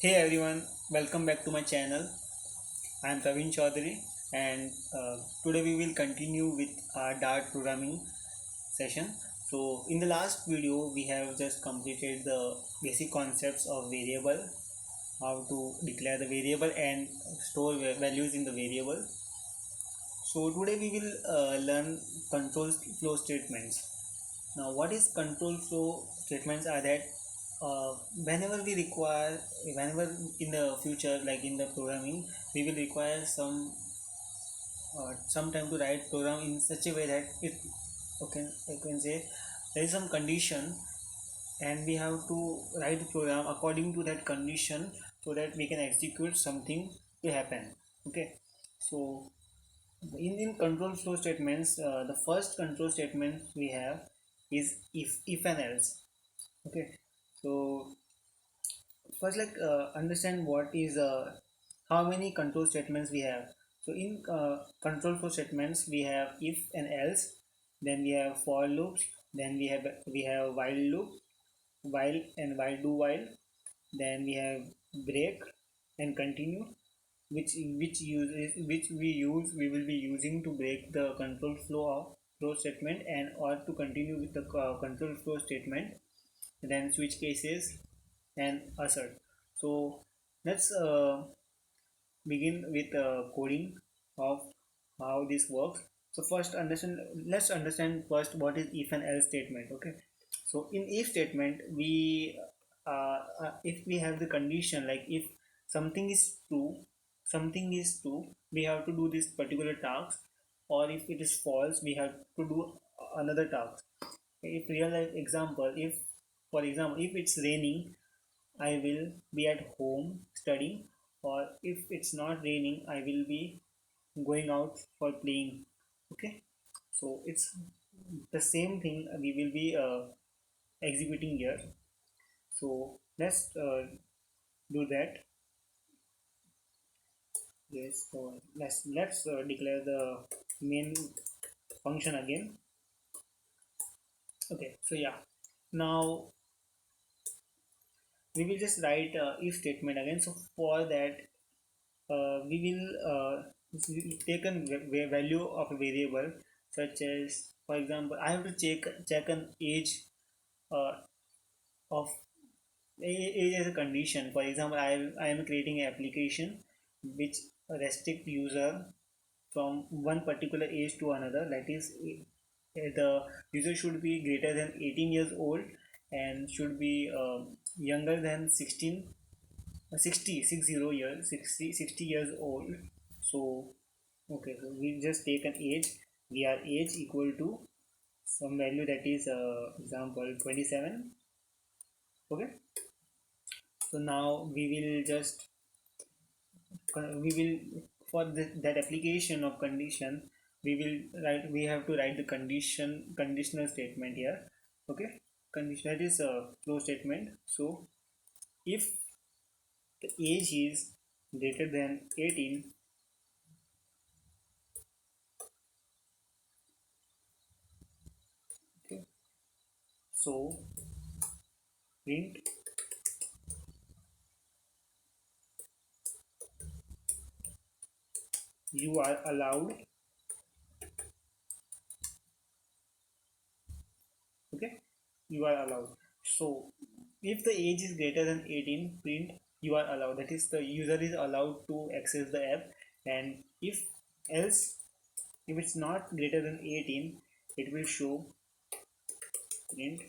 Hey everyone, welcome back to my channel. I am Praveen Chaudhary, and today we will continue with our Dart programming session. So, in the last video, we have just completed the basic concepts of variable, how to declare the variable and store values in the variable. So, today we will learn control flow statements. Now, what is control flow statements are that whenever we require, whenever in the future, like in the programming, we will require some time to write program in such a way that it, okay, I can say there is some condition and we have to write the program according to that condition so that we can execute something to happen. Okay, so in control flow statements, the first control statement we have is if and else. Okay, so first, understand what is how many control statements we have. So in control flow statements, we have if and else, then we have for loops, then we have while loop, while and while do while, then we have break and continue, which we will be using to break the control flow statement and or to continue with the control flow statement, then switch cases and assert. So let's begin with coding of how this works. So first understand let's understand first what is if and else statement. Okay, so in if statement we if we have the condition, like if something is true, we have to do this particular task, or if it is false, we have to do another task. If real life example, if for example if it's raining, I will be at home studying, or if it's not raining, I will be going out for playing. Okay, so it's the same thing we will be executing here. So let's do that. Yes, so let's declare the main function again. Okay, so yeah, now we will just write if statement again. So for that, we will take a value of a variable, such as, for example, I have to check an age uh, of age as a condition. For example, I am creating an application which restrict user from one particular age to another. That is, the user should be greater than 18 years old and should be younger than 60 60 years old. So okay, so we just take an age. We are age equal to some value, that is example 27. Okay, so now we will just we will for that application of condition, we have to write the conditional statement here. Okay, condition, that is a flow statement. So if the age is greater than 18, okay, so print you are allowed. Okay, you are allowed. So if the age is greater than 18, print you are allowed, that is the user is allowed to access the app. And if else, if it's not greater than 18, it will show print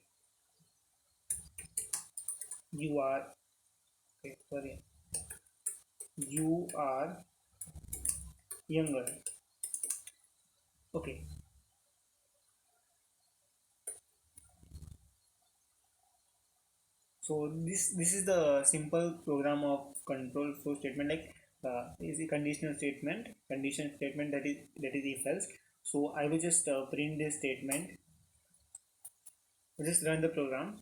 you are, okay, sorry, you are younger. Okay, so this is the simple program of control flow statement, like is a conditional statement, condition statement, that is if else. So I will just print this statement. Just run the program,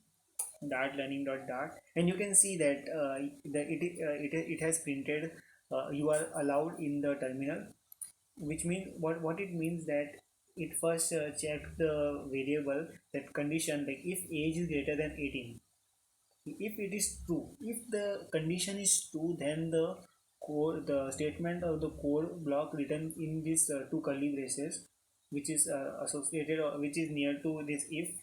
dart learning dot dart, and you can see that it has printed you are allowed in the terminal, which means what it means that it first checked the variable, that condition, like if age is greater than 18. if it is true, if the condition is true, then the statement of the code block written in these two curly braces, which is associated or which is near to this if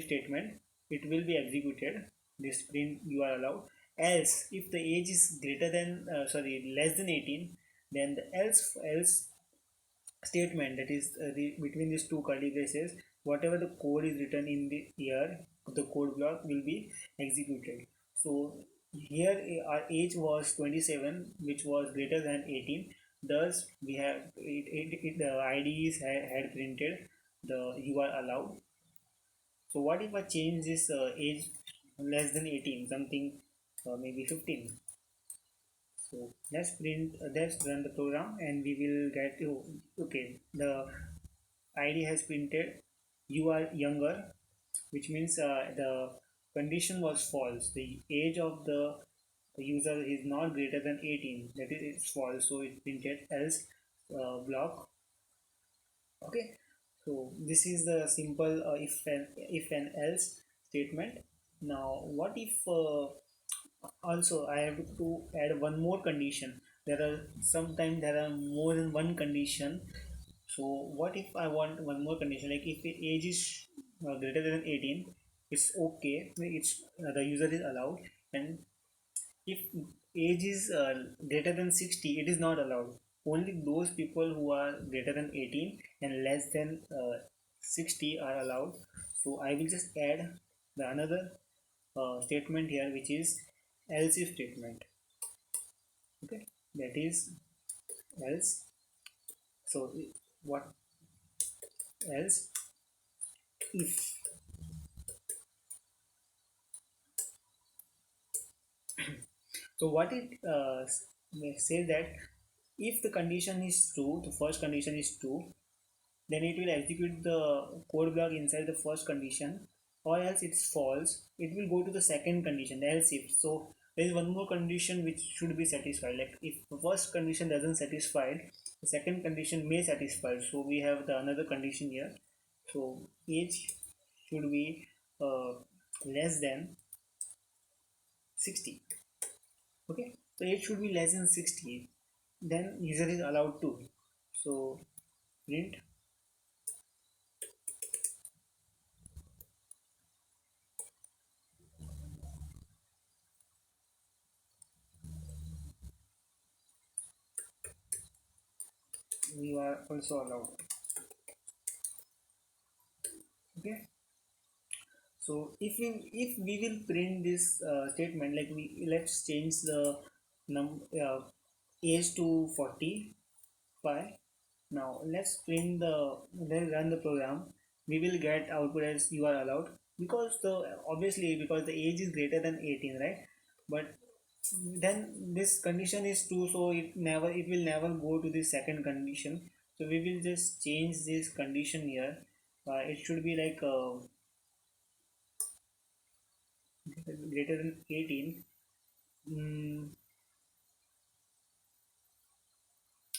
statement, it will be executed. This print you are allowed. Else if the age is greater than sorry less than 18, then the else statement, that is between these two curly braces, whatever the code is written in the here, the code block will be executed. So here our age was 27, which was greater than 18. Thus we have the IDEs had printed the you are allowed. So what if I change this age less than 18, something maybe 15? So let's run the program and we will get to, okay, the ID has printed you are younger, which means the condition was false. The age of the user is not greater than 18, that is it's false, so it printed else block. Okay, so this is the simple if and else statement. Now what if also I have to add one more condition. There are sometimes there are more than one condition. So what if I want one more condition, like if the age is greater than 18, it's okay, it's the user is allowed. And if age is greater than 60, it is not allowed. Only those people who are greater than 18 and less than 60 are allowed. So I will just add the another statement here, which is else if statement. Okay, that is else. So what else if, so what it says that if the condition is true, the first condition is true, then it will execute the code block inside the first condition. Or else it's false, it will go to the second condition, else if. So there is one more condition which should be satisfied, like if the first condition doesn't satisfy, the second condition may satisfy. So we have the another condition here. So age should be less than 60. Okay, so age should be less than 60, then user is allowed to. So print you are also allowed. Okay, so if we will print this statement, like we let's change the num age to 45. Now let's print the, then run the program. We will get output as you are allowed, because the obviously because the age is greater than 18, right? But then this condition is true, so it will never go to the second condition. So we will just change this condition here. It should be like greater than 18. mm,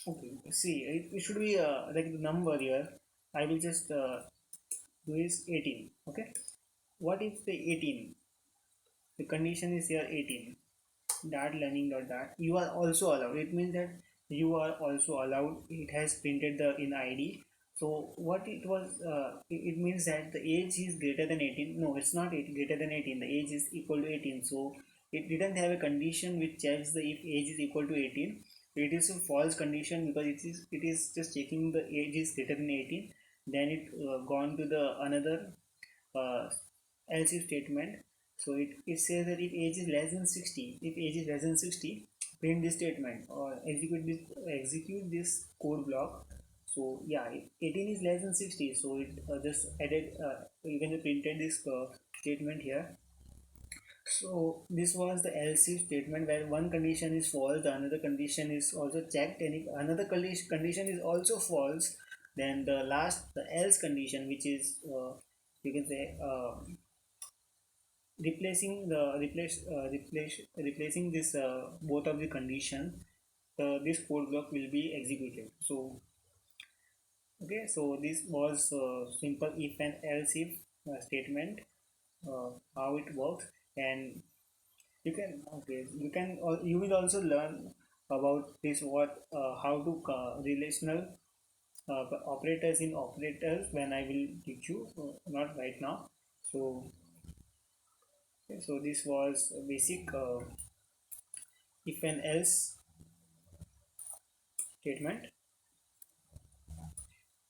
okay, see, it should be like the number here. I will just do is 18. Okay, what if the 18, the condition is here 18, that learning dot that you are also allowed, it means that you are also allowed. It has printed the in ID. So what it was it means that the age is greater than 18. No, it's not greater than 18, the age is equal to 18. So it didn't have a condition which checks the if age is equal to 18. It is a false condition, because it is just checking the age is greater than 18. Then it gone to the another uh, else if statement. So it says that if age is less than 60, if age is less than 60, print this statement or execute this code block. So yeah, if 18 is less than 60, so it just added you can just printed this statement here. So this was the else if statement, where one condition is false, the another condition is also checked, and if another condition is also false, then the last, the else condition, which is you can say replacing this both of the condition, this code block will be executed. So okay, so this was simple if and else if statement, how it works. And you will also learn about this, what how to relational operators in operators when I will teach you, not right now. So this was a basic if and else statement.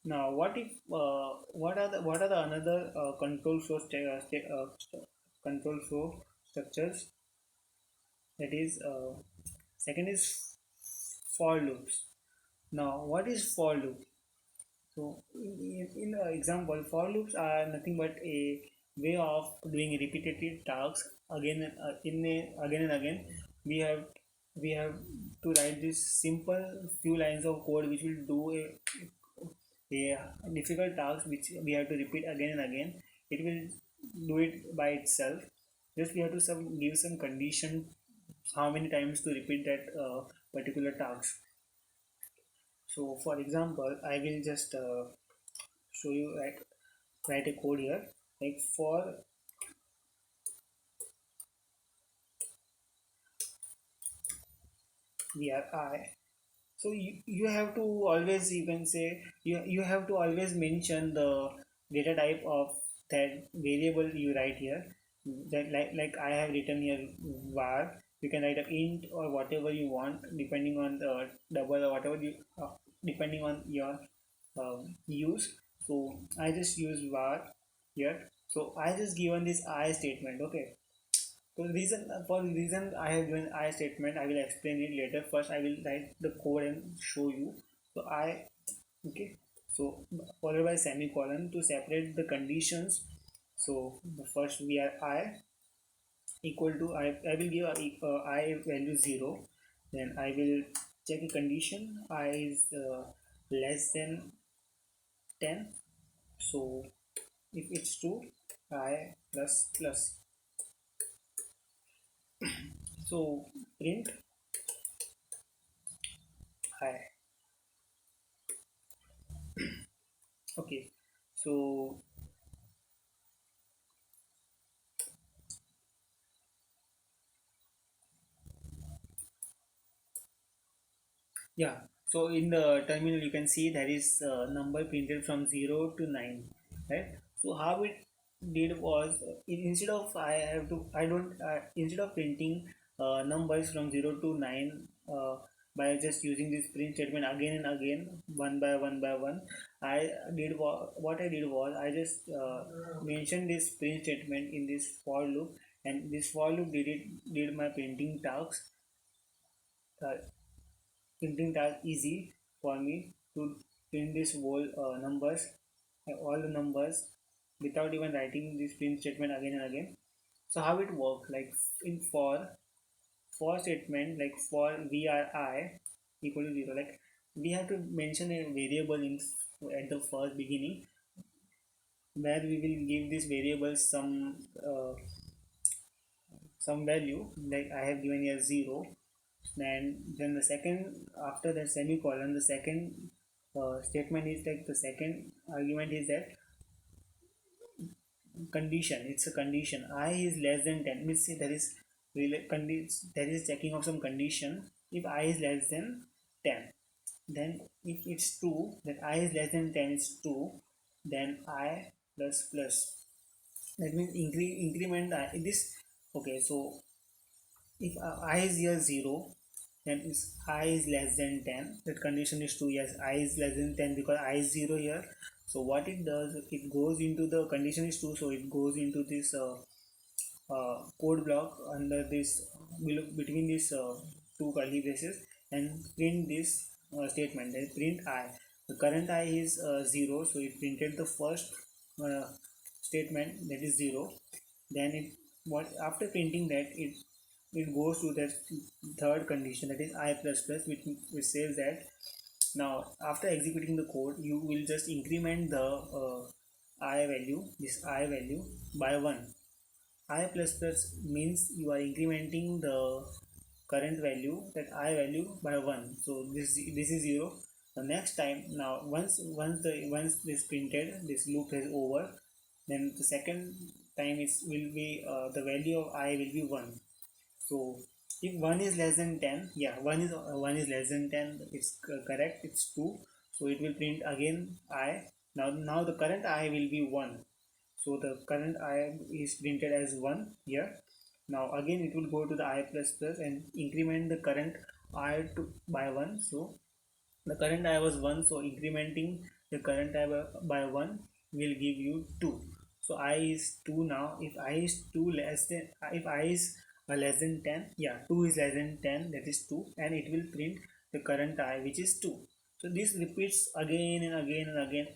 Now, what are the another control flow structures? That is, second is for loops. Now, what is for loop? So, in example, for loops are nothing but a way of doing repetitive tasks again and again and again. We have we have to write this simple few lines of code which will do a difficult task which we have to repeat again and again. It will do it by itself. Just we have to give some condition how many times to repeat that particular task. So for example, I will just show you, write a code here, like for VRI. So you have to always, you can say, you have to always mention the data type of that variable you write here. That like I have written here var. You can write a int or whatever you want depending on the double or whatever you depending on your use. So I just use var here. So I just given this I statement. Okay. So the reason I have given I statement, I will explain it later. First, I will write the code and show you. So okay. So followed by semicolon to separate the conditions. So the first we are I equal to I will give I value 0. Then I will check a condition. I is less than 10. So if it's true, I plus plus. So print I. Okay. So yeah, so in the terminal you can see there is a number printed from 0 to 9, right? So how it did was, instead of I don't instead of printing numbers from 0 to 9 by just using this print statement again and again, one by one, what I did was I just mentioned this print statement in this for loop, and this for loop did my printing tasks, uh, printing task easy for me to print this whole numbers, all the numbers, without even writing this print statement again and again. So how it works, like in for statement, like for VRI equal to 0, like we have to mention a variable in at the first beginning, where we will give this variable some value, like I have given here 0. And then the second, after the semicolon, the second statement is like, the second argument is that condition, it's a condition I is less than 10, means there is there is checking of some condition. If I is less than 10, then if it's true that I is less than 10 is true, then I plus plus, that means increment this. Okay, so if I is here 0, then is I is less than 10, that condition is true. Yes, I is less than 10 because I is 0 here. So what it does, it goes into the condition is true, so it goes into this code block under this, between these two curly braces, and print this statement, then print I. The current I is 0, so it printed the first uh, statement, that is 0. Then it, what after printing that, it goes to that third condition, that is I plus plus, which says that now after executing the code, you will just increment the I value, this I value, by 1. I plus plus means you are incrementing the current value, that I value, by 1. So this is 0. The next time, now once this printed, this loop is over, then the second time is will be the value of I will be 1. So if 1 is less than 10, yeah, 1 is less than 10, it's correct, it's 2. So it will print again I. Now the current I will be 1. So the current I is printed as 1 here. Now again it will go to the I plus plus and increment the current I to by 1. So the current I was 1, so incrementing the current I by 1 will give you 2. So I is 2 now. If I is 2 less than, if I is less than 10, yeah, 2 is less than 10, that is 2, and it will print the current I, which is 2. So this repeats again and again and again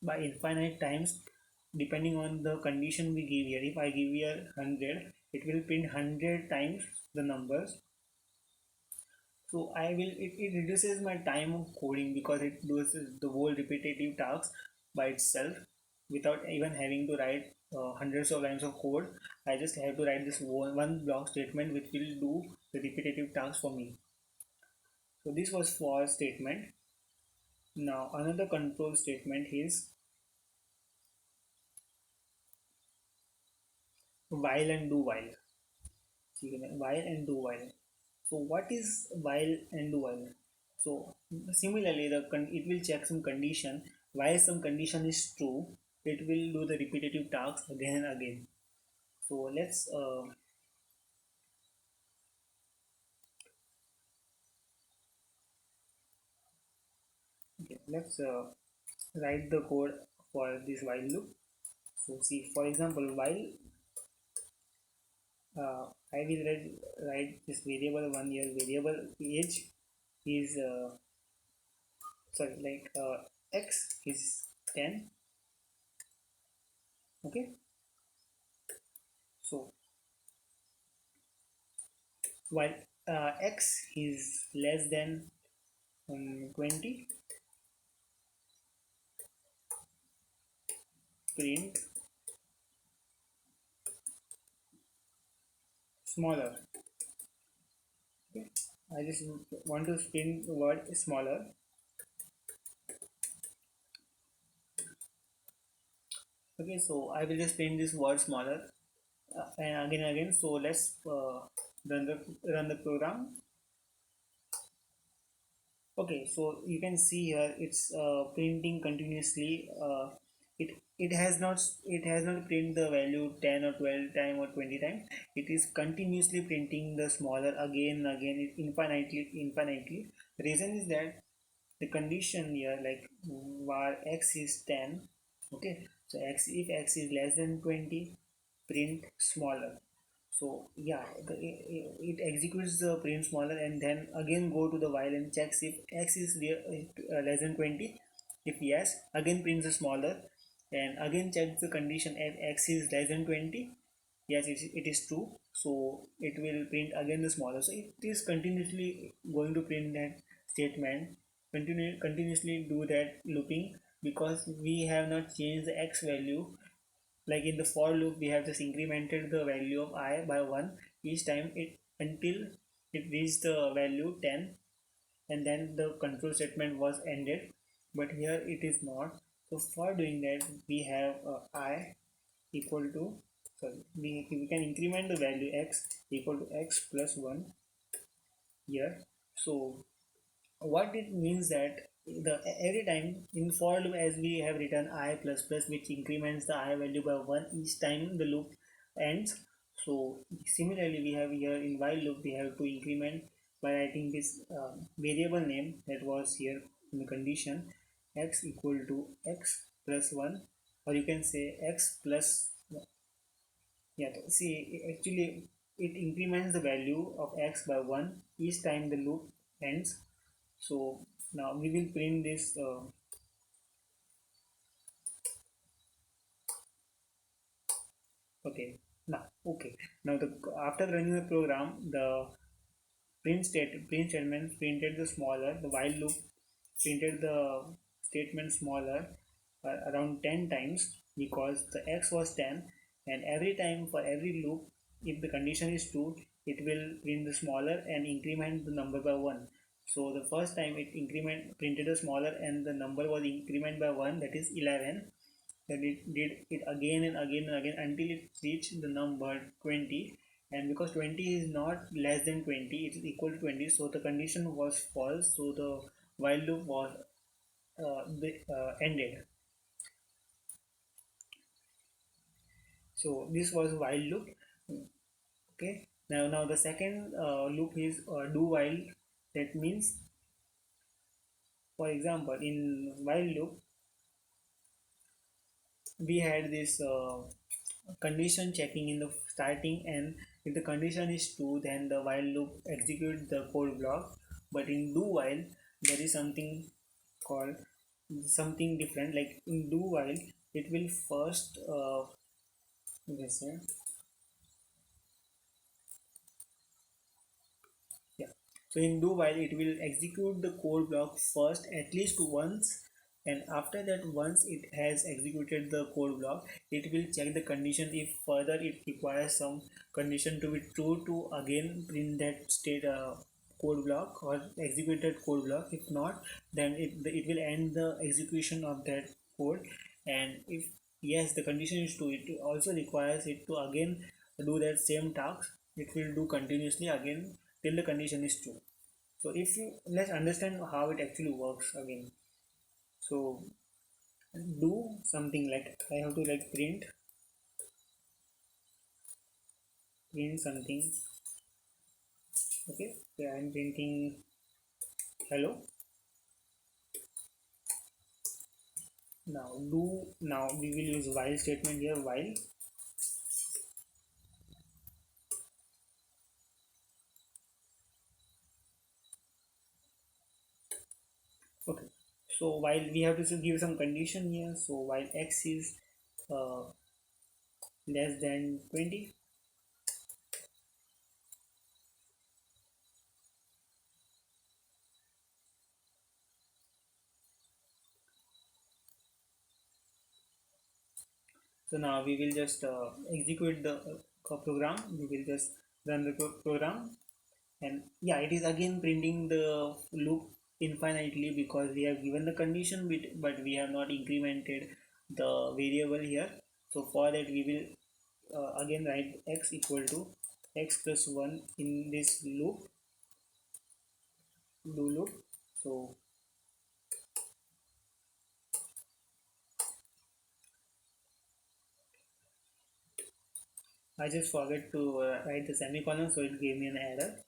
by infinite times, depending on the condition we give here. If I give here 100, it will print 100 times the numbers. So I will, it reduces my time of coding because it does the whole repetitive task by itself without even having to write hundreds of lines of code. I just have to write this one block statement which will do the repetitive task for me. So this was for statement. Now another control statement is while and do while. While and do while. So what is while and do while? So similarly, it will check some condition. While some condition is true, it will do the repetitive tasks again and again. So let's write the code for this while loop. So see, for example, while I will write this variable 1 year, variable age is sorry, like x is 10. Okay, so while x is less than 20, print smaller. Okay, I just want to print the word smaller. Okay, so I will just print this word smaller and again. So let's run the program. Okay, so you can see here it's printing continuously. It has not print the value 10 or 12 time or 20 time. It is continuously printing the smaller again and again, infinitely. The reason is that the condition here, like var x is 10. Okay, so if x is less than 20, print smaller. So yeah, it executes the print smaller and then again go to the while and checks if x is less than 20. If yes, again prints the smaller and again checks the condition if x is less than 20. Yes, it is true, so it will print again the smaller. So it is continuously going to print that statement, continuously do that looping, because we have not changed the x value. Like in the for loop, we have just incremented the value of I by 1 each time it until it reached the value 10, and then the control statement was ended. But here it is not. So for doing that, we have I equal to, sorry, we can increment the value x equal to x plus 1 here. So what it means that the every time in for loop, as we have written I plus plus, which increments the I value by 1 each time the loop ends. So similarly, we have here in while loop, we have to increment by writing this variable name that was here in the condition, x equal to x plus 1, or you can say x plus, yeah, see, actually it increments the value of x by 1 each time the loop ends. So now we will print this okay. Now the after running the program, the print statement printed the smaller, the while loop printed the statement smaller around 10 times, because the x was 10, and every time for every loop, if the condition is true, it will print the smaller and increment the number by 1. So the first time it increment printed the smaller and the number was increment by 1, that is 11. then it did it again and again and again until it reached the number 20. And because 20 is not less than 20, it is equal to 20, so the condition was false, so the while loop was ended. So this was while loop. Okay, now the second loop is do while. That means, for example, in while loop we had this condition checking in the starting, and if the condition is true, then the while loop execute the code block. But in do while there is something called something different. Like in do while, it will first let's say, yeah, so in do while it will execute the code block first at least once, and after that, once it has executed the code block, it will check the condition. If further it requires some condition to be true, to again print that state code block or executed code block. If not, then it will end the execution of that code. And if yes, the condition is true, it also requires it to again do that same task. It will do continuously again till the condition is true. So if you let's understand how it actually works again. So do something like I have to like print something. Okay, so I'm printing hello. Now we will use while statement here. While, okay, so while we have to give some condition here. So while x is uh, less than 20. So now we will just execute the program. We will just run the program, and yeah, it is again printing the loop infinitely because we have given the condition bit, but we have not incremented the variable here. So for that we will again write x equal to x plus 1 in this loop. So I just forget to write the semicolon, so it gave me an error.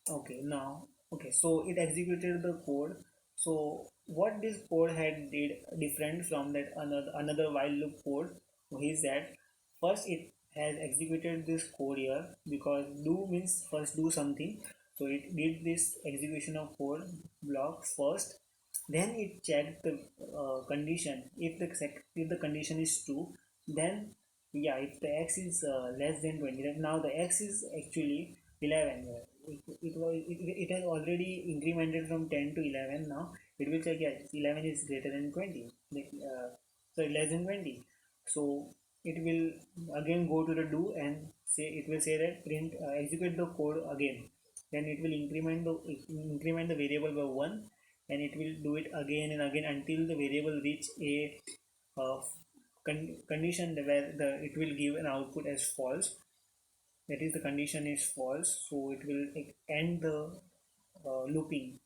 Okay, now okay, so it executed the code. So what this code had did different from that another while loop code is that first it has executed this code here, because do means first do something. So it did this execution of code block first, then it checked the condition. If the condition is true, then yeah, if the x is less than 20, then now the x is actually 11 here. It has already incremented from 10 to 11. Now it will check, yeah, 11 is greater than 20, like, so less than 20. So it will again go to the do and say, it will say that print execute the code again. Then it will increment the variable by 1, and it will do it again and again until the variable reach a uh, condition where it will give an output as false. That is, the condition is false, so it will end the looping.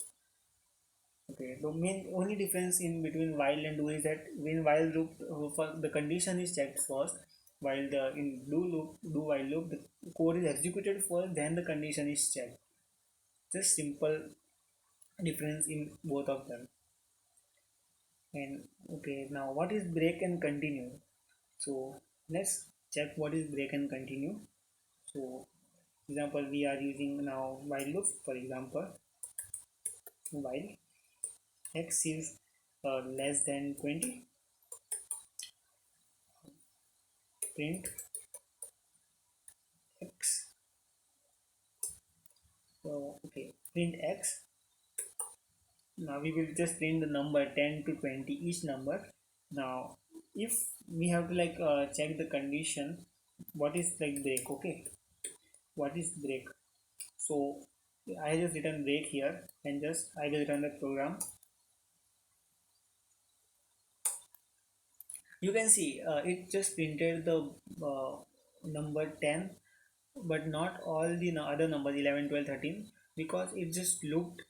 Okay, the main only difference in between while and do is that when while loop, for the condition is checked first, while the in do while loop, the code is executed first, then the condition is checked. Just simple difference in both of them. And okay, now what is break and continue? So let's check what is break and continue. So example, we are using now while loop. For example, while x is less than 20, print x. So okay, print x. Now we will just print the number 10 to 20, each number. Now if we have to like check the condition, what is like break? Okay, what is break? So I just written break here, and just I will run the program. you can see it just printed the number 10, but not all the other numbers 11, 12, 13, because it just looked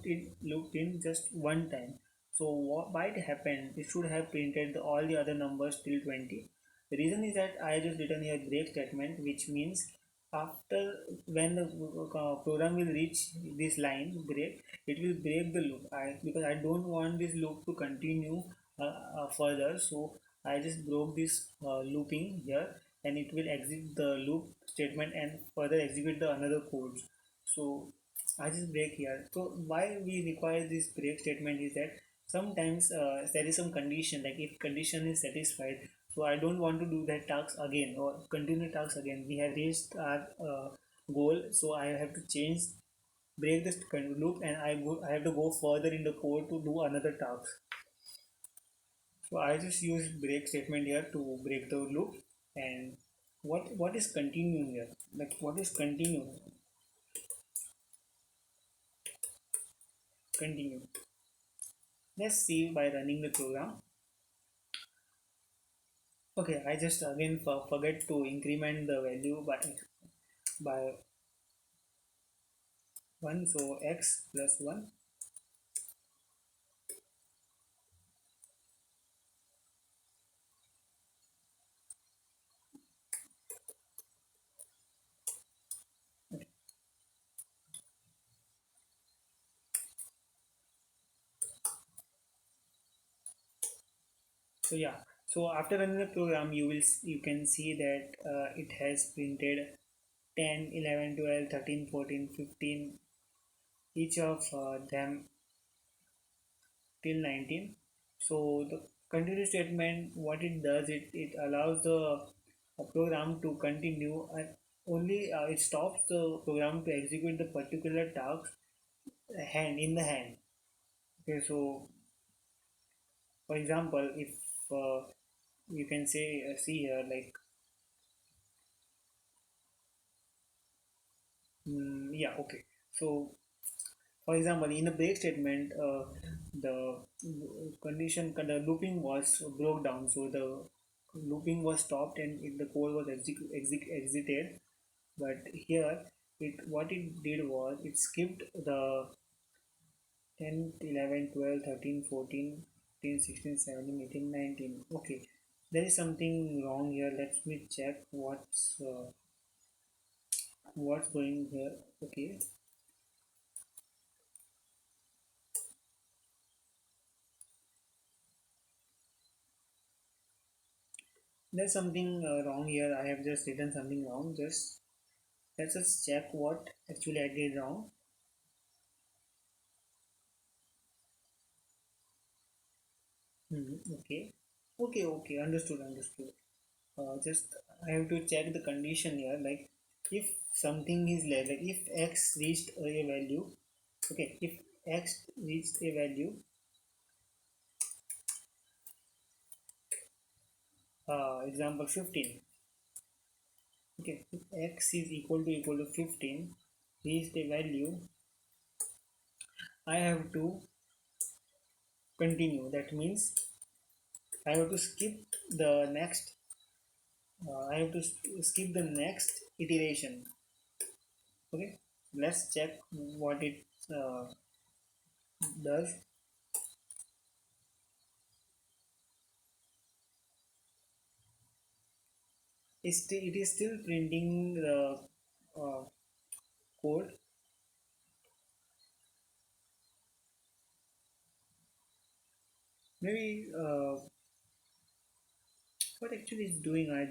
in just one time. So why it happened, it should have printed all the other numbers till 20. The reason is that I just written here break statement, which means after, when the program will reach this line break, it will break the loop. Because I don't want this loop to continue further, so I just broke this looping here, and it will exit the loop statement and further execute the another code. So I just break here. So why we require this break statement is that sometimes there is some condition, like if condition is satisfied, so I don't want to do that task again or continue task again. We have reached our goal, so I have to change, break this loop, and I have to go further in the code to do another task. So I just use break statement here to break the loop. And what is continuing here? Like what is continue? Continue. Let's see by running the program. Okay, I just again forget to increment the value by 1, so x plus 1. So yeah, so after running the program, you can see that it has printed 10, 11, 12, 13, 14, 15, each of them till 19. So the continue statement, what it does, it allows the program to continue, and only it stops the program to execute the particular task hand in the hand. Okay, so for example, if you can say see here, like yeah, okay. So for example, in the break statement, the the looping was broke down, so the looping was stopped and the code was exited. But here, what it did was it skipped the 10, 11, 12, 13, 14, 15, 16, 17, 18, 19. Okay, there is something wrong here. Let me check what's going here. Okay, there's something wrong here. I have just written something wrong. Just let's just check what actually I did wrong. Okay, okay, understood, understood. Just I have to check the condition here. Like if something is less, like if x reached a value, okay, if x reached a value, example 15. Okay, if x is equal to 15, reached a value, I have to continue. That means I have to skip the next. I have to skip the next iteration. Okay, let's check what it uh, does. It is still printing the uh, code. Maybe what actually is doing, I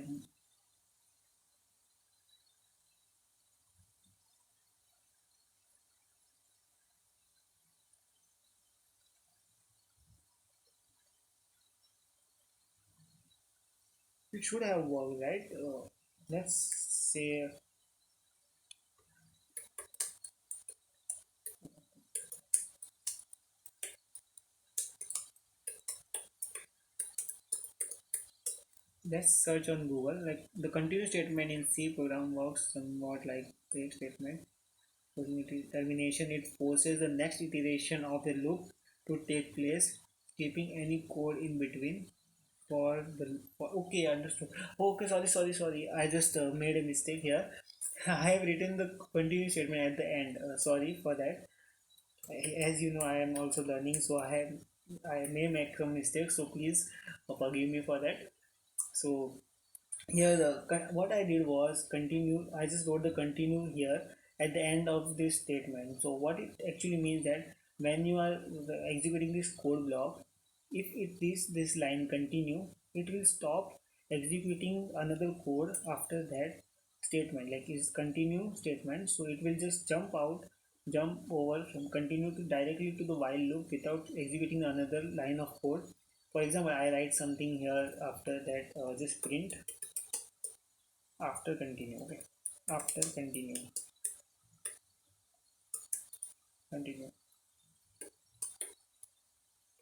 it should have worked, right? Let's say, let's search on Google. Like the continue statement in C program works somewhat like break statement. During termination, it forces the next iteration of the loop to take place, keeping any code in between. Okay, understood. Okay, sorry. I just made a mistake here. I have written the continue statement at the end. Sorry for that. As you know, I am also learning, so I may make some mistakes. So please forgive me for that. So here, what I did was continue. I just wrote the continue here at the end of this statement. So what it actually means that when you are executing this code block, if it is this line continue, it will stop executing another code after that statement. Like is continue statement, so it will just jump over from continue to directly to the while loop without executing another line of code. For example, I write something here after that, just print after continue. Okay, after continue.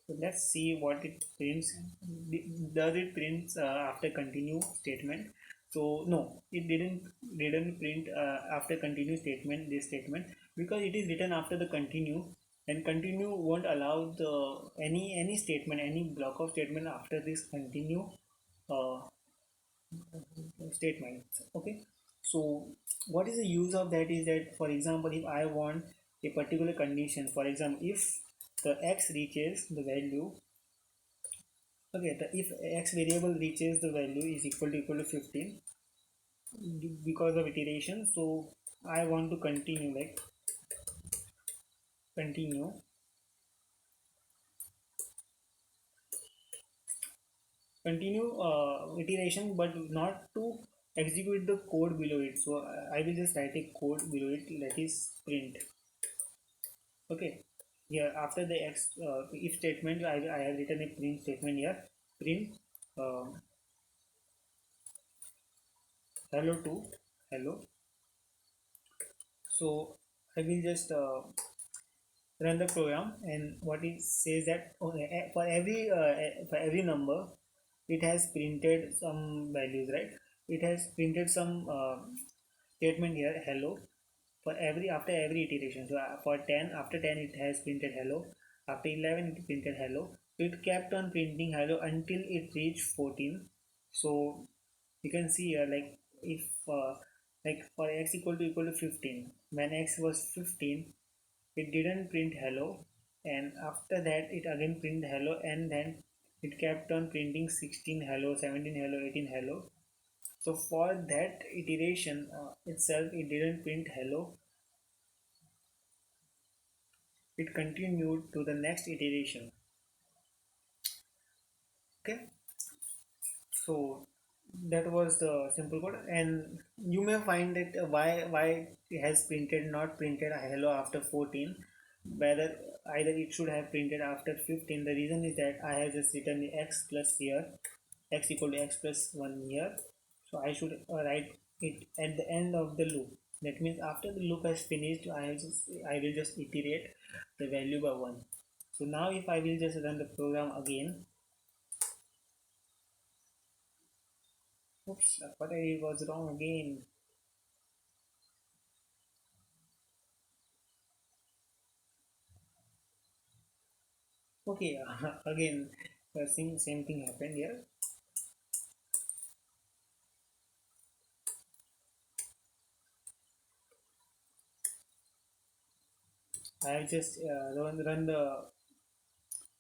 So let's see what it prints. Does it print after continue statement? So no, it didn't print after continue statement, this statement, because it is written after the continue, and continue won't allow the any statement, any block of statement after this continue uh, statements. Okay, so what is the use of that is that, for example, if I want a particular condition, for example, if the x reaches the value, okay, if x variable reaches the value is equal to 15 because of iteration, so I want to continue, like continue iteration, but not to execute the code below it. So I will just write a code below it, that is print. Okay, here after the if statement, I have written a print statement here, print uh, hello to hello. So I will just run the program, and what it says that, okay, for every number it has printed some values, right? It has printed some statement here, hello, for every after every iteration. So for 10, after 10 it has printed hello, after 11 it printed hello. So it kept on printing hello until it reached 14. So you can see here, like if like for x equal to 15, when x was 15 it didn't print hello, and after that it again print hello, and then it kept on printing 16 hello, 17 hello, 18 hello. So for that iteration itself, it didn't print hello, it continued to the next iteration. Okay, so that was the simple code, and you may find that why it has printed not printed hello after 14, whether either it should have printed after 15. The reason is that I have just written the x plus here, x equal to x plus 1 here, so I should write it at the end of the loop. That means after the loop has finished, I will just iterate the value by 1. So now if I will just run the program again, oops, what I was wrong again. Okay, again, same thing happened here. I have just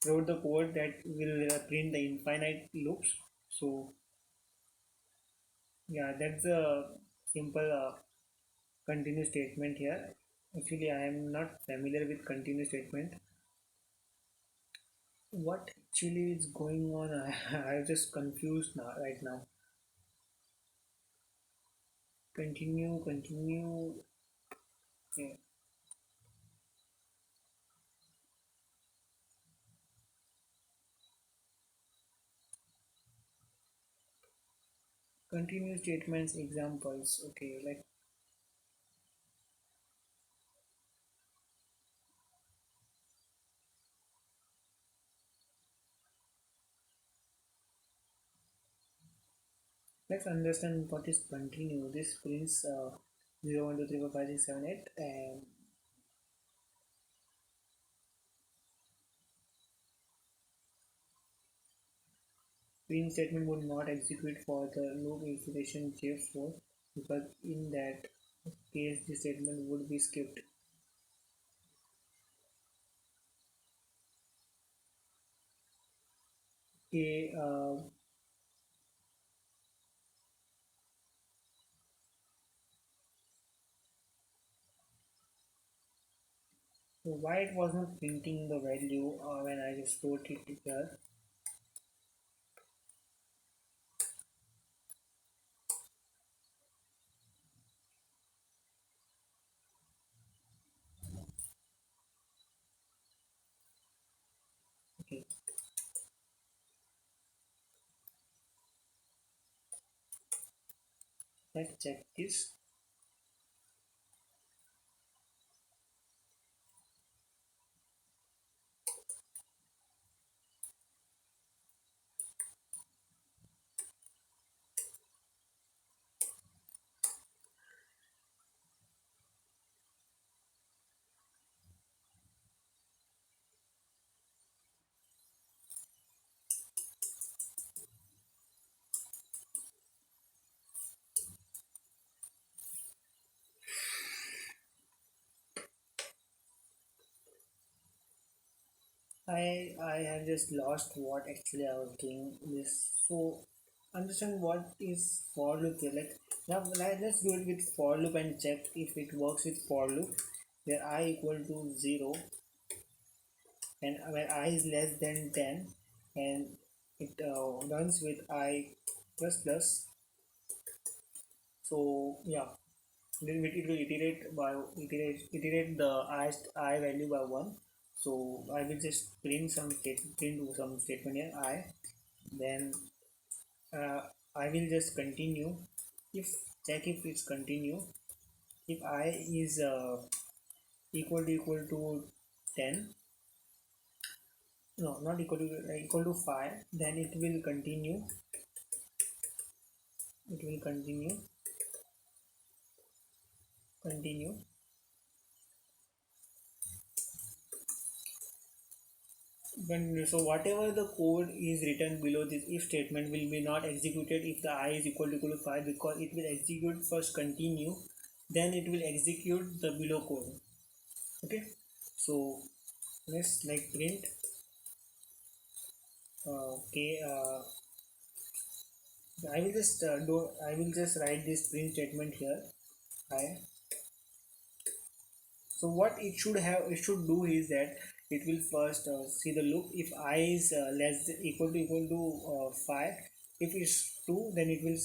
wrote the code that will print the infinite loops. So yeah, that's a simple continue statement here. Actually, I am not familiar with continue statement. What actually is going on? I'm just confused now, right now. Continue. Yeah. Continue statements examples. Okay, like let's understand what is continue. This prints 0, 1, 2, 3, 4, 5, 6, 7, 8, and print statement would not execute for the loop iteration J4, because in that case the statement would be skipped. Okay, so why it was not printing the value when I just wrote it here? Okay, let's check this. I have just lost what actually I was doing this. So understand what is for loop here. Like now let's do it with for loop and check if it works with for loop where I equal to 0 and where I is less than 10, and it runs with I plus plus. So yeah, then it will iterate the I value by 1. So I will just print some statement here I. Then I will just continue. If check if it's continue. If I is equal to 10, no, not equal to 5, then it will continue. It will continue. So whatever the code is written below this if statement will be not executed if the I is equal to 5, because it will execute first continue, then it will execute the below code. Okay, so let's like print okay, I will just write this print statement here. I, so what it should do is that it will first see the loop. If I is less equal to 5, if it's 2, then it will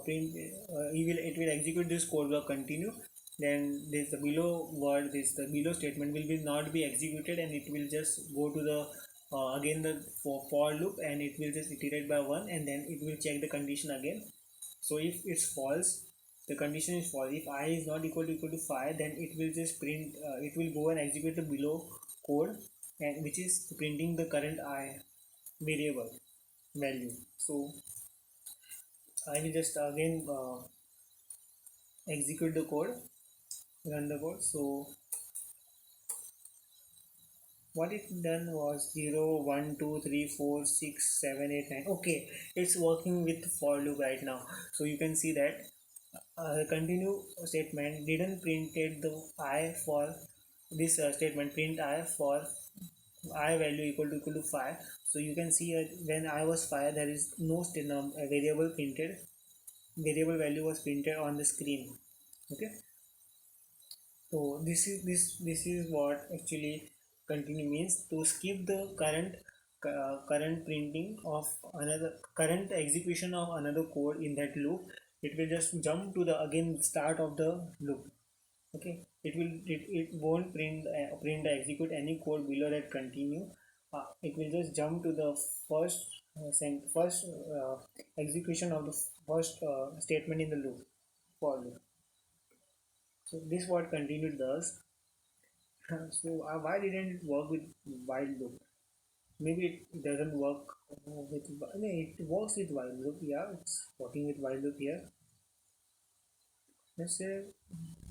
print it will execute this code block continue. Then this the below word, this the below statement will be not be executed, and it will just go to the again the for loop, and it will just iterate by 1, and then it will check the condition again. So if it's false, the condition is false. If I is not equal to 5, then it will just print it will go and execute the below code, and which is printing the current I variable value. So I will just again execute the code, run the code. So what it done was 0 1 2 3 4 6 7 8 9. Okay, it's working with for loop right now. So you can see that the continue statement didn't printed the I for this statement print I for I value equal to 5. So you can see when I was 5, there is no variable printed, variable value was printed on the screen. Okay, so this is what actually continue means, to skip the current printing of another current execution of another code in that loop. It will just jump to the again start of the loop. Okay, it won't print execute any code below that continue. It will just jump to the first execution of the first statement in the loop for loop. So this what continue does. So why didn't it work with while loop? Maybe it doesn't work with, no, it works with while loop. Yeah, it's working with while loop here. Let's say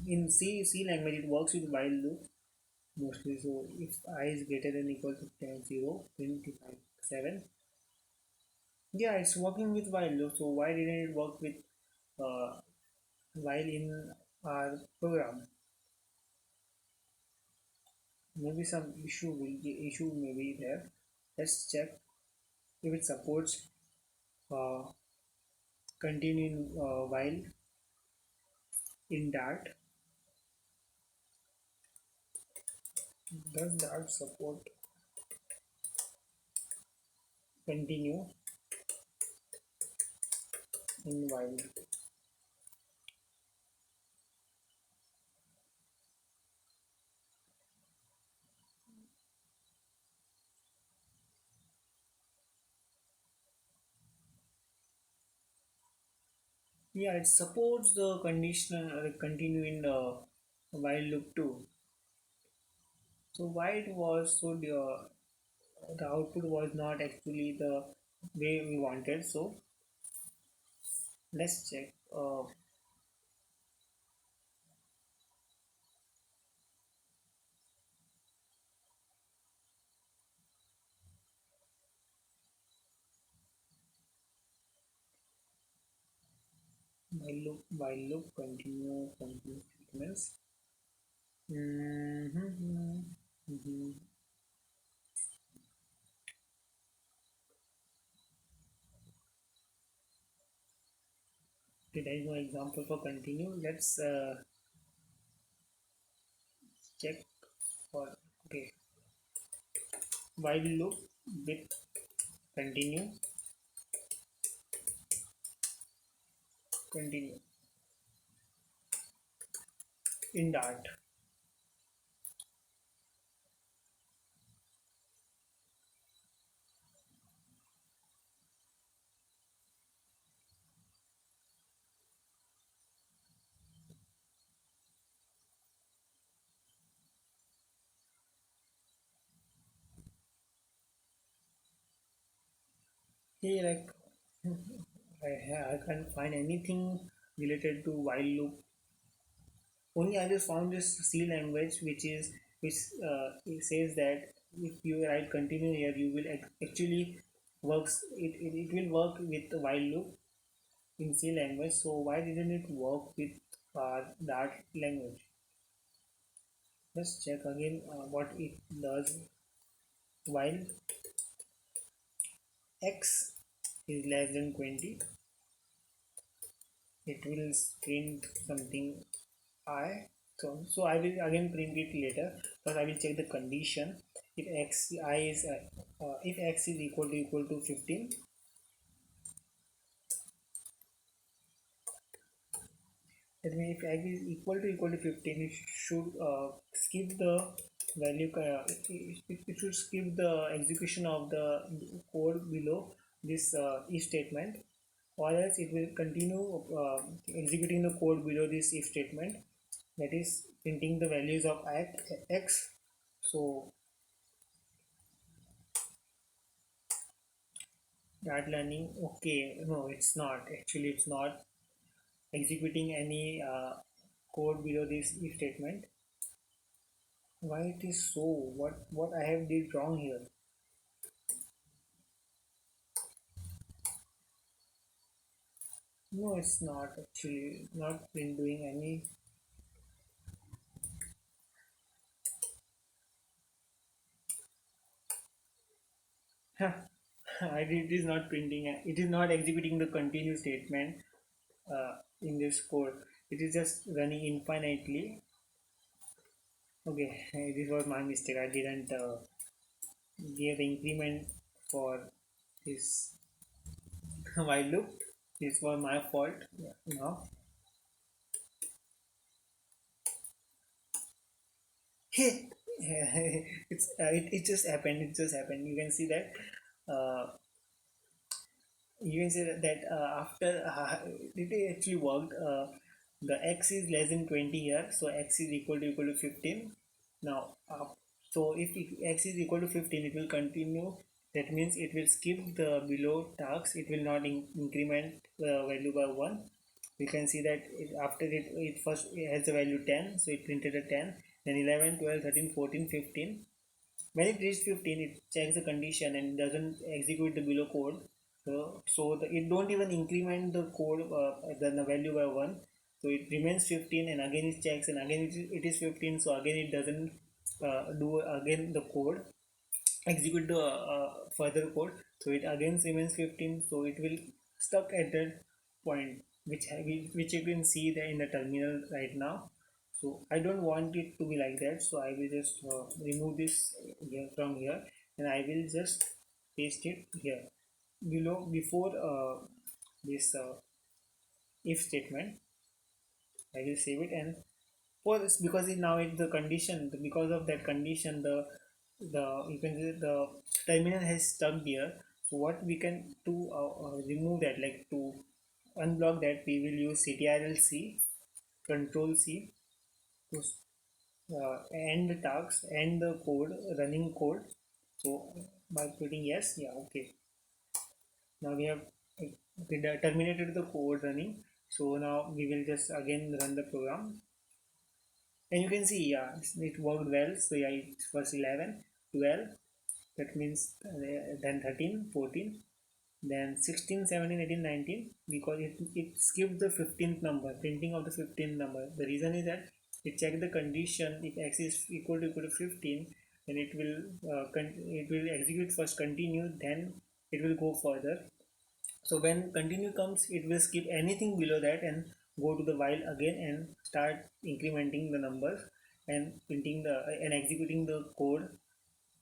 in C language it works with while loop mostly. So if I is greater than equal to 10 0, print 7. Yeah, it's working with while loop. So why didn't it work with uh, while in our program? Maybe some issue may be there. Let's check if it supports uh, continuing while in Dart. Does Dart support continue in while? Yeah, it supports the conditional continue in while loop too. So why it was so the output was not actually the way we wanted. So let's check. While loop continue statements. Mhm, mhm. Okay, there is no example for continue. Let's check for okay while loop with continue continue in Dart. Hey, like I can't find anything related to while loop. Only I just found this C language which it says that if you write continue here, you will actually it will work with the while loop in C language. So why didn't it work with that language? Let's check again what it does. While x is less than 20, it will print something I. So I will again print it later, but I will check the condition. If if x is equal to 15, that means if x is equal to 15, it should skip the value. It should skip the execution of the code below this if statement, or else it will continue executing the code below this if statement, that is printing the values of x. So that learning, okay, no, it's not actually, it's not executing any code below this if statement. Why it is so? What I have did wrong here? No, it's not actually not been doing any. It is not printing. It is not executing the continue statement in this code. It is just running infinitely. Okay, this was my mistake. I didn't give the increment for this while loop. This was my fault. Yeah, now, hey, it just happened. It just happened. You can see that. You can say that after it actually worked. The x is less than 20 here, so x is equal to 15. Now, so if x is equal to 15, it will continue. That means it will skip the below tasks. It will not increment the value by 1. We can see that after it first it has the value 10, so it printed a 10, then 11, 12, 13, 14, 15. When it reaches 15, it checks the condition and doesn't execute the below code. It don't even increment the code, the value by 1. So it remains 15, and again it checks, and again it is 15. So again it doesn't do again the code, execute the further code. So it again remains 15. So it will stuck at that point, which you can see there in the terminal right now. So I don't want it to be like that. So I will just remove this here from here, and I will just paste it here below before this if statement. I will save it, and for this, because now it's the condition, because of that condition, the you can say the terminal has stuck here. So what we can to remove that, like to unblock that, we will use ctrl-c, control c to end the tasks, end the code, running code. So by putting yes, yeah, okay, now we have terminated the code running. So now we will just again run the program, and you can see, yeah, it worked well. So yeah, it's first 11, 12, that means then 13, 14, then 16, 17, 18, 19, because it skipped the 15th number, printing of the 15th number. The reason is that it checked the condition. If x is equal to 15, then it will execute first continue, then it will go further. So when continue comes, it will skip anything below that and go to the while again and start incrementing the numbers and printing and executing the code.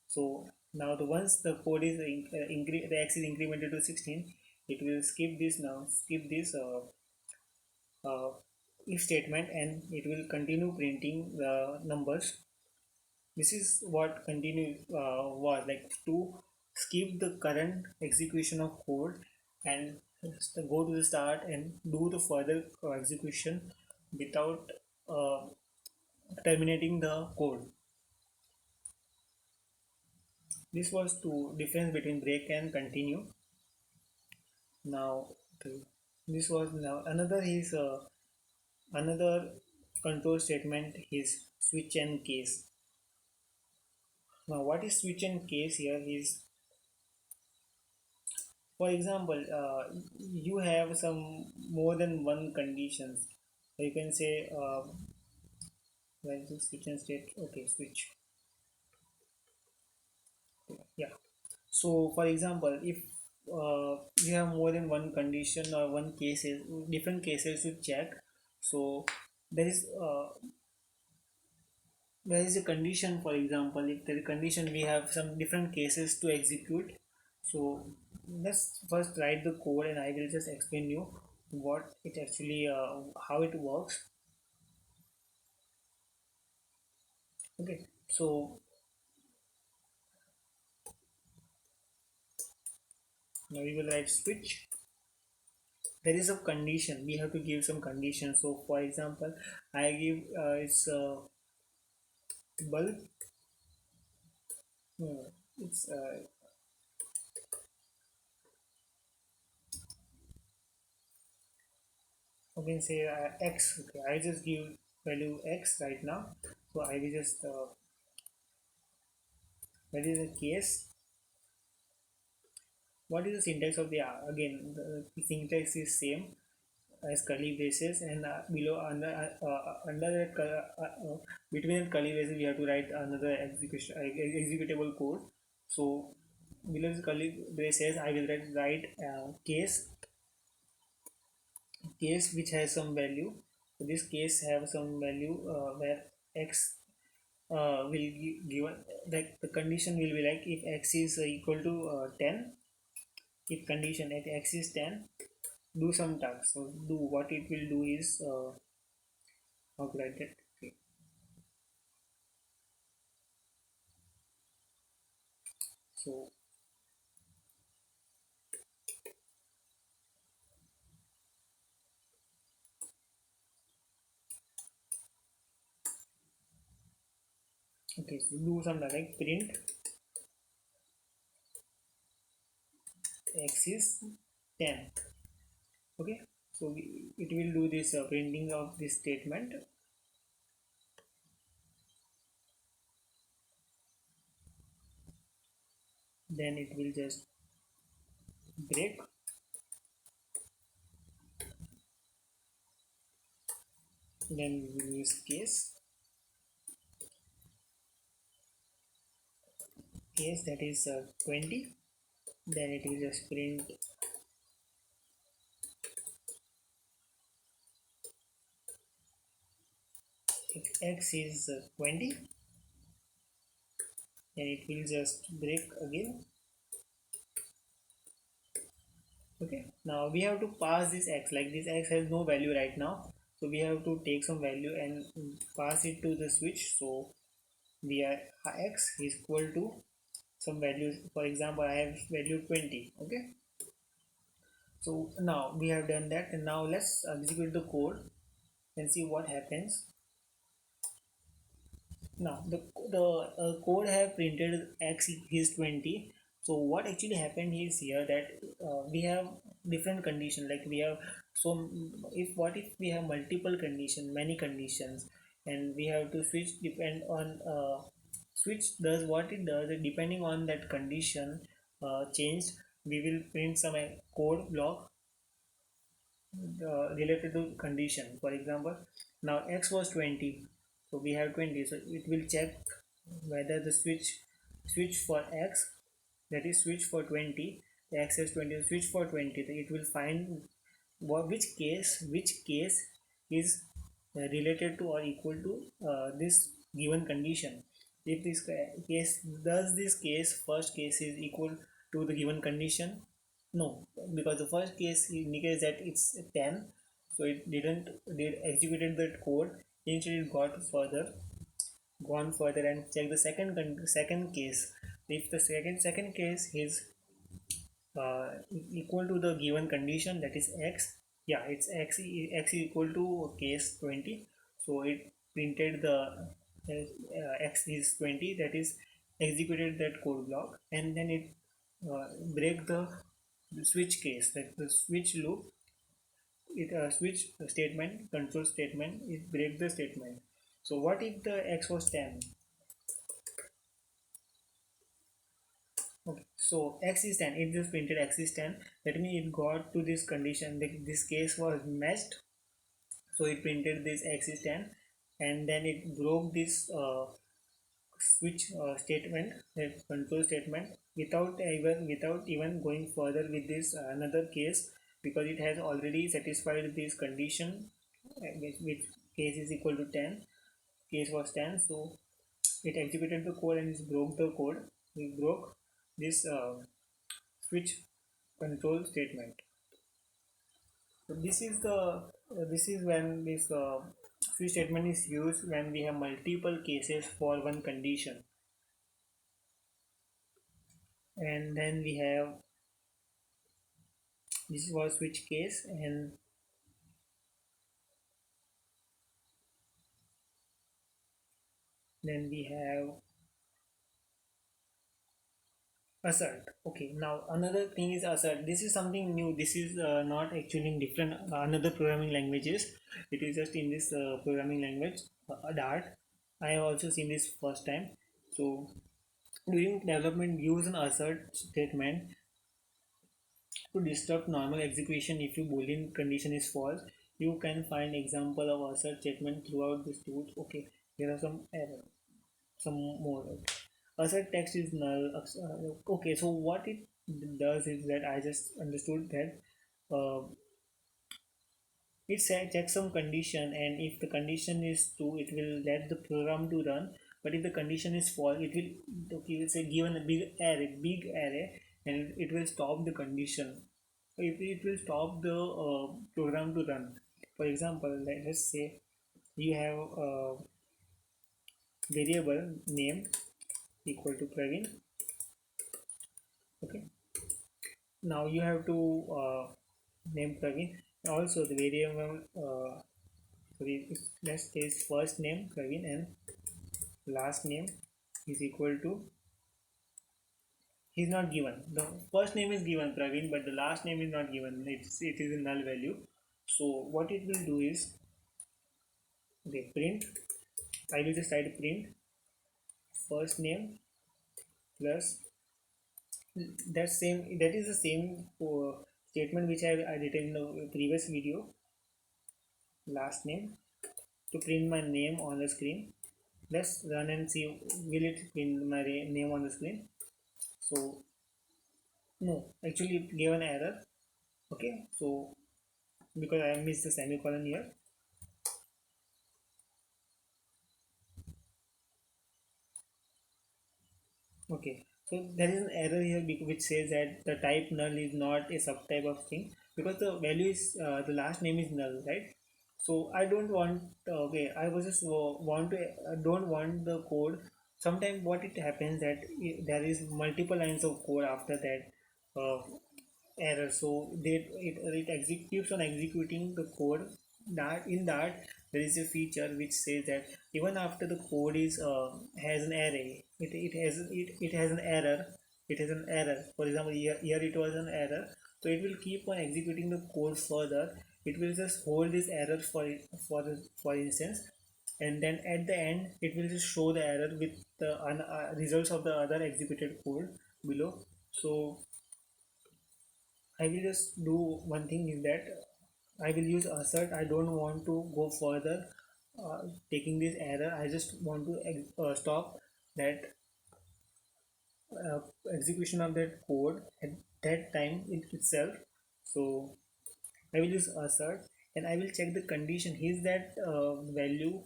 So now once the code is the x is incremented to 16, it will skip this if statement, and it will continue printing the numbers. This is what continue was like, to skip the current execution of code and go to the start and do the further execution without uh, terminating the code. This was to difference between break and continue. Now okay, this was now another is another control statement is switch and case. Now what is switch and case here is, for example, you have some more than one conditions. You can say where is the switch and state, okay, switch, yeah. So for example, if you have more than one condition or one cases, different cases to check. So there is a condition. For example, if there is a condition, we have some different cases to execute. So let's first write the code, and I will just explain you what it actually how it works. Okay, so now we will write switch. There is a condition, we have to give some condition. So for example, I give it's bulb, it's you can say x. Okay, I just give value x right now. So I will just that is a case. What is the syntax of the again, the syntax is same as curly braces, and below under that between the curly braces we have to write another executable code. So below the curly braces I will write case which has some value. So this case have some value where x will given, like the condition will be like, if x is equal to 10, if condition if x is 10, do some task. So do what it will do is how to write that, okay. So okay, so do some like print x is 10. Okay, so it will do this printing of this statement. Then it will just break. then we will use case that is 20. Then it will just print if x is 20, then it will just break again. Okay, now we have to pass this x, like this x has no value right now, so we have to take some value and pass it to the switch. So we are x is equal to some values. For example, I have value 20. Okay, so now we have done that, and now let's execute the code and see what happens. Now the code have printed x is 20. So what actually happened is here that we have different condition, like we have, so if what if we have multiple condition, many conditions, and we have to switch depend on switch does what it does, depending on that condition changed, we will print some code block related to condition. For example, now x was 20, so we have 20, so it will check whether the switch for x, that is switch for 20, the x is 20, switch for 20, so it will find which case is related to or equal to this given condition. If this case, does this case first case is equal to the given condition? No, because the first case indicates that it's 10, so it did executed that code. Instead, it gone further and check the second case. If the second case is equal to the given condition, that is x, yeah, it's x is equal to case 20, so it printed the x is 20, that is executed that code block, and then it break the switch case, like the switch loop, it switch statement, control statement, it break the statement. So what if the x was 10? Okay, so x is 10, it just printed x is 10, that means it got to this condition, this case was matched, so it printed this x is 10, and then it broke this switch statement, that control statement, without even going further with this another case, because it has already satisfied this condition, which case is equal to 10, case was 10, so it executed the code and it broke the code, it broke this switch control statement. So this is when this switch statement is used when we have multiple cases for one condition. And then we have, this was switch case, and then we have assert. Okay, now another thing is assert. This is something new, this is not actually in different another programming languages, it is just in this programming language, Dart. I have also seen this first time. So during development, use an assert statement to disrupt normal execution. If your boolean condition is false, you can find example of assert statement throughout this tool. Okay, here are some error, some more. Assert text is null. Okay, so what it does is that I just understood that it checks some condition, and if the condition is true, it will let the program to run. But if the condition is false, it will, okay, let's say given a big array, and it will stop the condition. It will stop the program to run. For example, let's say you have a variable name equal to Praveen. Okay, now you have to name Praveen. Also the variable let's say first name Praveen and last name is equal to, he's not given, the first name is given Praveen, but the last name is not given, it is a null value. So what it will do is, okay, print, I will just write print first name plus that is the same statement which I did in the previous video, last name to print my name on the screen. Let's run and see will it print my name on the screen. So no, actually it gave an error. Okay, so because I missed the semicolon here. Okay, so there is an error here which says that the type null is not a subtype of string because the value is the last name is null, right? So I don't want. Okay, I was just want to. Don't want the code. Sometimes what it happens that there is multiple lines of code after that error. So it keeps on executing the code. That in that there is a feature which says that even after the code is has an array, it has an error. It has an error. For example, here it was an error. So it will keep on executing the code further. It will just hold this error for instance, and then at the end it will just show the error with the results of the other executed code below. So I will just do one thing is that I will use assert. I don't want to go further taking this error. I just want to stop that uh, execution of that code at that time itself. So I will use assert and I will check the condition. Is that value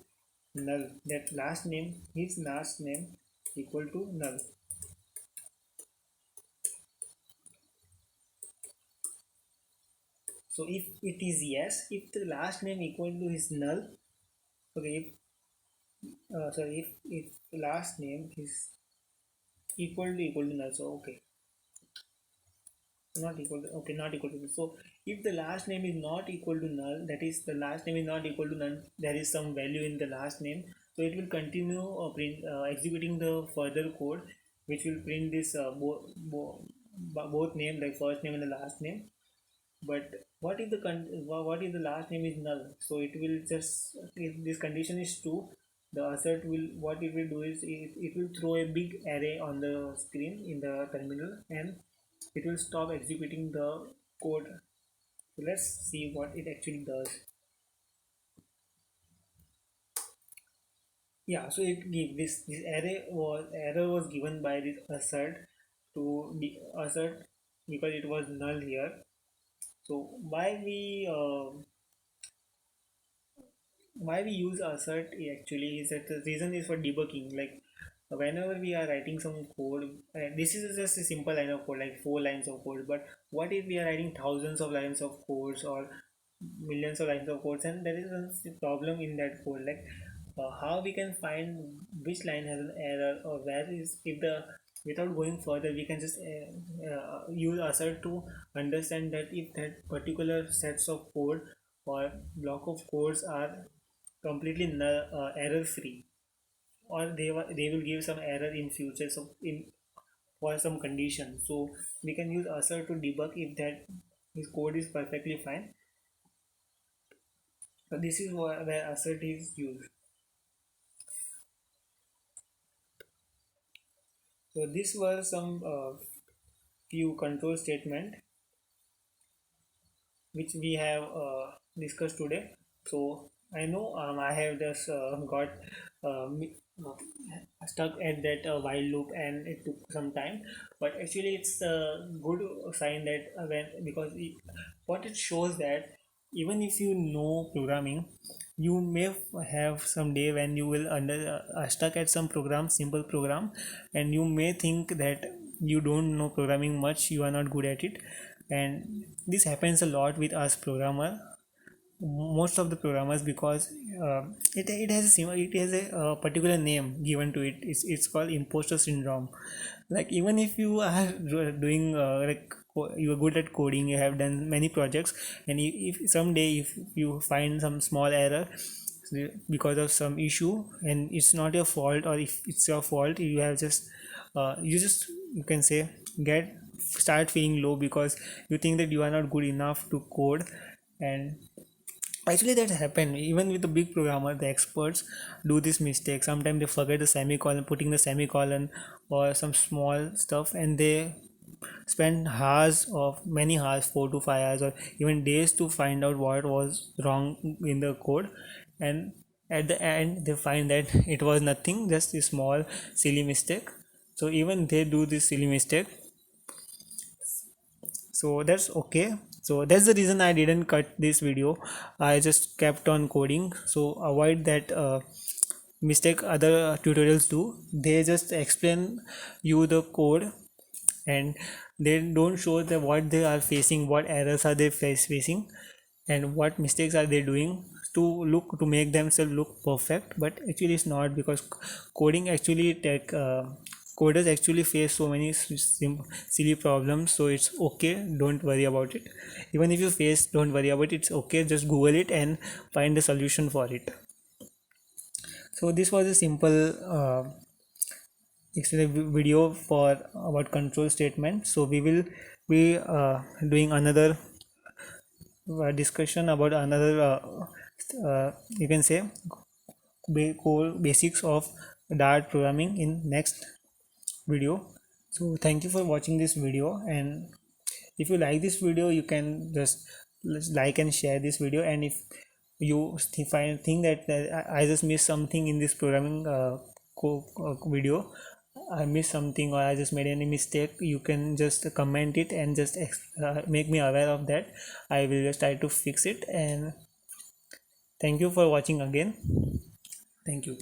null? That last name, his last name equal to null. So if it is yes, if the last name equal to his null, okay, sorry, if last name is equal to null, so okay, not equal to, okay, not equal to, so if the last name is not equal to null, that is the last name is not equal to null, there is some value in the last name, so it will continue executing the further code which will print this both name, like first name and the last name. But what if the what if the last name is null? So it will just, if this condition is true, the assert will, what it will do is it will throw a big array on the screen in the terminal and it will stop executing the code. So let's see what it actually does. Yeah, so it give this error was given by this assert to the assert because it was null here. So why we use assert actually is that the reason is for debugging. Like whenever we are writing some code, this is just a simple line of code, like 4 lines of code, but what if we are writing thousands of lines of codes or millions of lines of codes, and there is a problem in that code, like how we can find which line has an error, or where is, if the, without going further we can just use assert to understand that if that particular sets of code or block of codes are completely error free, or they will give some error in future, so in for some condition, so we can use assert to debug if that his code is perfectly fine. So this is where assert is used. So these were some few control statement which we have discussed today. So I know I have just got stuck at that while loop and it took some time, but actually it's a good sign that when, because what it shows that even if you know programming, you may have some day when you will under stuck at some program, simple program, and you may think that you don't know programming much, you are not good at it, and this happens a lot with us programmer, most of the programmers, because it has a it has a particular name given to it. It's called imposter syndrome. Like even if you are doing you are good at coding, you have done many projects, and if someday if you find some small error because of some issue and it's not your fault, or if it's your fault, you have just you just, you can say, get start feeling low because you think that you are not good enough to code. And actually that happen even with the big programmer, the experts do this mistake. Sometimes they forget the semicolon, putting the semicolon or some small stuff, and they spend hours, of many hours, 4 to 5 hours or even days, to find out what was wrong in the code. And at the end they find that it was nothing, just a small silly mistake. So even they do this silly mistake, so that's okay. So that's the reason I didn't cut this video, I just kept on coding. So avoid that mistake other tutorials do. They just explain you the code, and they don't show the what they are facing, what errors are they facing, and what mistakes are they doing to make themselves look perfect. But actually it's not, because coding actually take coders actually face so many silly problems. So it's okay, don't worry about it. Even if you face, don't worry about it, it's okay, just google it and find a solution for it. So this was a simple video for about control statement. So we will be doing another discussion about another you can say core basics of Dart programming in next video. So thank you for watching this video, and if you like this video you can just like and share this video. And if you think that I just missed something in this programming video, I missed something or I just made any mistake, you can just comment it and just make me aware of that. I will just try to fix it. And thank you for watching again. Thank you.